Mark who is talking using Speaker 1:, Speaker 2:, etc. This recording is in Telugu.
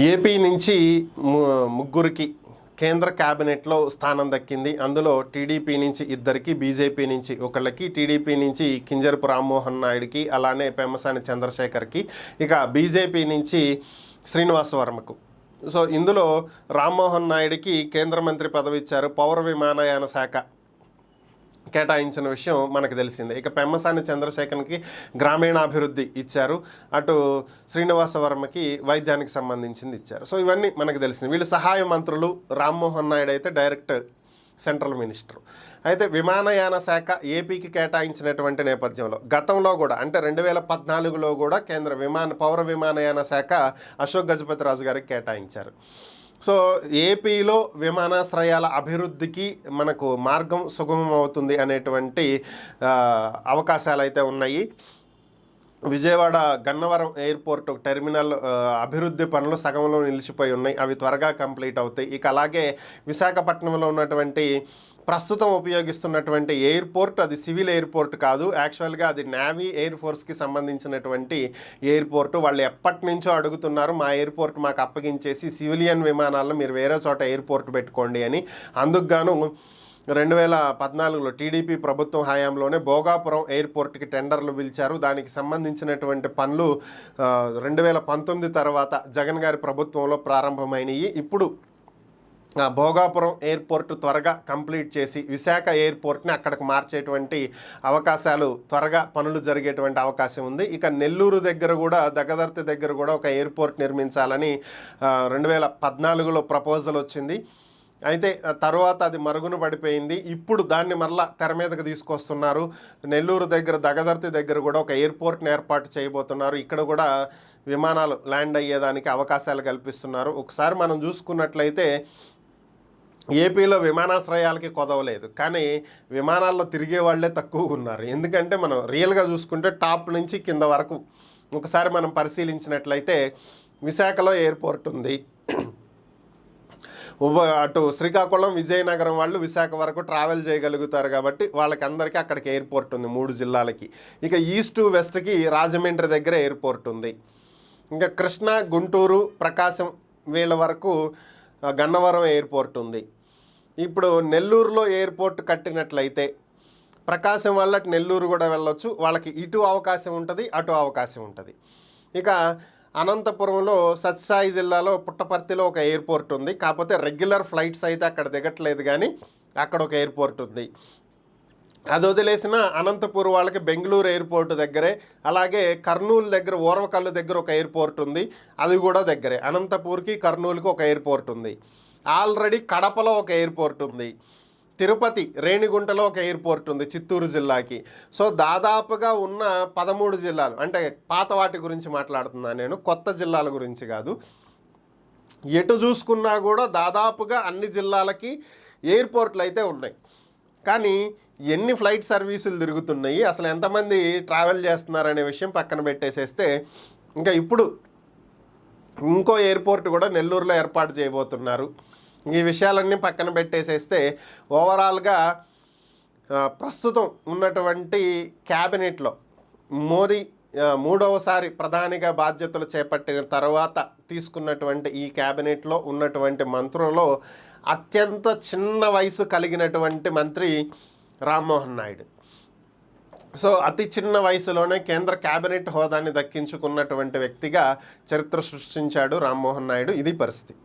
Speaker 1: ఏపీ నుంచి ముగ్గురికి కేంద్ర క్యాబినెట్లో స్థానం దక్కింది. అందులో టీడీపీ నుంచి ఇద్దరికి, బీజేపీ నుంచి ఒకళ్ళకి, టీడీపీ నుంచి కింజరపు రామ్మోహన్ నాయుడికి, అలానే పెమ్మసాని చంద్రశేఖర్కి, ఇక బీజేపీ నుంచి శ్రీనివాస వర్మకు. సో ఇందులో రామ్మోహన్ నాయుడికి కేంద్ర మంత్రి పదవి ఇచ్చారు, పౌర విమానయాన శాఖ కేటాయించిన విషయం మనకు తెలిసిందే. ఇక పెమ్మసాని చంద్రశేఖర్కి గ్రామీణాభివృద్ధి ఇచ్చారు, అటు శ్రీనివాస వర్మకి వైద్యానికి సంబంధించింది ఇచ్చారు. సో ఇవన్నీ మనకు తెలిసింది. వీళ్ళు సహాయ మంత్రులు. రామ్మోహన్ నాయుడు అయితే డైరెక్ట్ సెంట్రల్ మినిస్టర్. అయితే విమానయాన శాఖ ఏపీకి కేటాయించినటువంటి నేపథ్యంలో గతంలో కూడా అంటే 2014లో కూడా కేంద్ర పౌర విమానయాన శాఖ అశోక్ గజపతిరాజు గారికి కేటాయించారు. సో ఏపీలో విమానాశ్రయాల అభివృద్ధికి మనకు మార్గం సుగమం అవుతుంది అనేటువంటి అవకాశాలు అయితే ఉన్నాయి. విజయవాడ గన్నవరం ఎయిర్పోర్ట్ టెర్మినల్ అభివృద్ధి పనులు సగంలో నిలిచిపోయి ఉన్నాయి, అవి త్వరగా కంప్లీట్ అవుతాయి. ఇక అలాగే విశాఖపట్నంలో ఉన్నటువంటి ప్రస్తుతం ఉపయోగిస్తున్నటువంటి ఎయిర్పోర్ట్ అది సివిల్ ఎయిర్పోర్ట్ కాదు, యాక్చువల్గా అది నేవీ ఎయిర్ ఫోర్స్కి సంబంధించినటువంటి ఎయిర్పోర్టు. వాళ్ళు ఎప్పటి నుంచో అడుగుతున్నారు, మా ఎయిర్పోర్ట్ మాకు అప్పగించేసి సివిలియన్ విమానాలను మీరు వేరే చోట ఎయిర్పోర్ట్ పెట్టుకోండి అని. అందుకు గాను 2014లో టీడీపీ ప్రభుత్వం హయాంలోనే భోగాపురం ఎయిర్పోర్ట్కి టెండర్లు పిలిచారు. దానికి సంబంధించినటువంటి పనులు 2019 తర్వాత జగన్ గారి ప్రభుత్వంలో ప్రారంభమైనవి. ఇప్పుడు భోగాపురం ఎయిర్పోర్ట్ త్వరగా కంప్లీట్ చేసి విశాఖ ఎయిర్పోర్ట్ని అక్కడికి మార్చేటువంటి అవకాశాలు, త్వరగా పనులు జరిగేటువంటి అవకాశం ఉంది. ఇక నెల్లూరు దగ్గర కూడా, దగదర్తి దగ్గర కూడా ఒక ఎయిర్పోర్ట్ నిర్మించాలని 2014లో ప్రపోజల్ వచ్చింది. అయితే తర్వాత అది మరుగున పడిపోయింది. ఇప్పుడు దాన్ని మరలా తెర మీదకి తీసుకొస్తున్నారు. నెల్లూరు దగ్గర, దగదర్తి దగ్గర కూడా ఒక ఎయిర్పోర్ట్ని ఏర్పాటు చేయబోతున్నారు. ఇక్కడ కూడా విమానాలు ల్యాండ్ అయ్యేదానికి అవకాశాలు కల్పిస్తున్నారు. ఒకసారి మనం చూసుకున్నట్లయితే ఏపీలో విమానాశ్రయాలకి కొదవలేదు, కానీ విమానాల్లో తిరిగే వాళ్ళే తక్కువగా ఉన్నారు. ఎందుకంటే మనం రియల్గా చూసుకుంటే టాప్ నుంచి కింద వరకు ఒకసారి మనం పరిశీలించినట్లయితే విశాఖలో ఎయిర్పోర్ట్ ఉంది. అటు శ్రీకాకుళం, విజయనగరం వాళ్ళు విశాఖ వరకు ట్రావెల్ చేయగలుగుతారు కాబట్టి వాళ్ళకి అందరికీ అక్కడికి ఎయిర్పోర్ట్ ఉంది 3 జిల్లాలకి. ఇక ఈస్ట్ వెస్ట్కి రాజమండ్రి దగ్గర ఎయిర్పోర్ట్ ఉంది. ఇంకా కృష్ణా, గుంటూరు, ప్రకాశం వీళ్ళ వరకు గన్నవరం ఎయిర్పోర్ట్ ఉంది. ఇప్పుడు నెల్లూరులో ఎయిర్పోర్ట్ కట్టినట్లయితే ప్రకాశం వాళ్ళకి నెల్లూరు కూడా వెళ్ళొచ్చు, వాళ్ళకి ఇటు అవకాశం ఉంటుంది, అటు అవకాశం ఉంటుంది. ఇక అనంతపురంలో సత్యసాయి జిల్లాలో పుట్టపర్తిలో ఒక ఎయిర్పోర్ట్ ఉంది, కాకపోతే రెగ్యులర్ ఫ్లైట్స్ అయితే అక్కడ దిగట్లేదు, కానీ అక్కడ ఒక ఎయిర్పోర్ట్ ఉంది. అది వదిలేసిన అనంతపూర్ వాళ్ళకి బెంగళూరు ఎయిర్పోర్ట్ దగ్గరే, అలాగే కర్నూలు దగ్గర ఓర్వకల్లు దగ్గర ఒక ఎయిర్పోర్ట్ ఉంది, అది కూడా దగ్గరే. అనంతపూర్కి కర్నూలుకి ఒక ఎయిర్పోర్ట్ ఉంది. ఆల్రెడీ కడపలో ఒక ఎయిర్పోర్ట్ ఉంది. తిరుపతి రేణిగుంటలో ఒక ఎయిర్పోర్ట్ ఉంది చిత్తూరు జిల్లాకి. సో దాదాపుగా ఉన్న 13 జిల్లాలు, అంటే పాత వాటి గురించి మాట్లాడుతున్నాను నేను, కొత్త జిల్లాల గురించి కాదు. ఎటు చూసుకున్నా కూడా దాదాపుగా అన్ని జిల్లాలకి ఎయిర్పోర్ట్లు అయితే ఉన్నాయి. కానీ ఎన్ని ఫ్లైట్ సర్వీసులు తిరుగుతున్నాయి, అసలు ఎంతమంది ట్రావెల్ చేస్తున్నారనే విషయం పక్కన పెట్టేసేస్తే, ఇంకా ఇప్పుడు ఇంకో ఎయిర్పోర్ట్ కూడా నెల్లూరులో ఏర్పాటు చేయబోతున్నారు. ఈ విషయాలన్నీ పక్కన పెట్టేసేస్తే ఓవరాల్గా ప్రస్తుతం ఉన్నటువంటి క్యాబినెట్లో మోదీ 3వసారి ప్రధానిగా బాధ్యతలు చేపట్టిన తర్వాత తీసుకున్నటువంటి ఈ క్యాబినెట్లో ఉన్నటువంటి మంత్రులలో అత్యంత చిన్న వయసు కలిగినటువంటి మంత్రి రామ్మోహన్ నాయుడు. సో అతి చిన్న వయసులోనే కేంద్ర క్యాబినెట్ హోదాని దక్కించుకున్నటువంటి వ్యక్తిగా చరిత్ర సృష్టించాడు రామ్మోహన్ నాయుడు. ఇది పరిస్థితి.